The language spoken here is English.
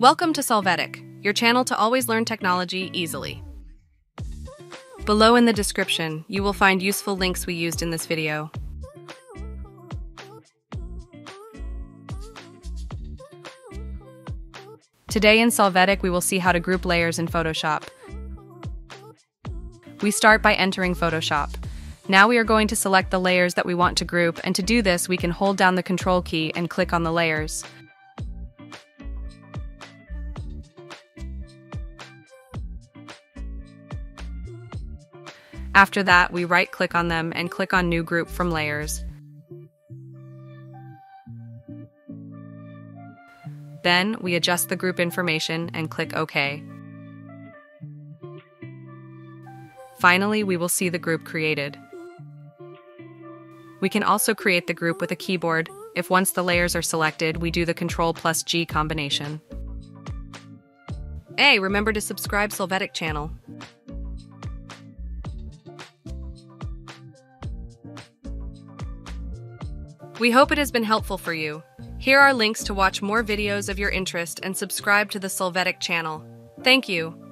Welcome to Solvetic, your channel to always learn technology easily. Below in the description, you will find useful links we used in this video. Today in Solvetic, we will see how to group layers in Photoshop. We start by entering Photoshop. Now we are going to select the layers that we want to group, and to do this, we can hold down the Control key and click on the layers. After that, we right-click on them and click on New Group from Layers. Then, we adjust the group information and click OK. Finally, we will see the group created. We can also create the group with a keyboard. If once the layers are selected, we do the Ctrl+G combination. Hey, remember to subscribe Solvetic channel. We hope it has been helpful for you. Here are links to watch more videos of your interest and subscribe to the Solvetic channel. Thank you.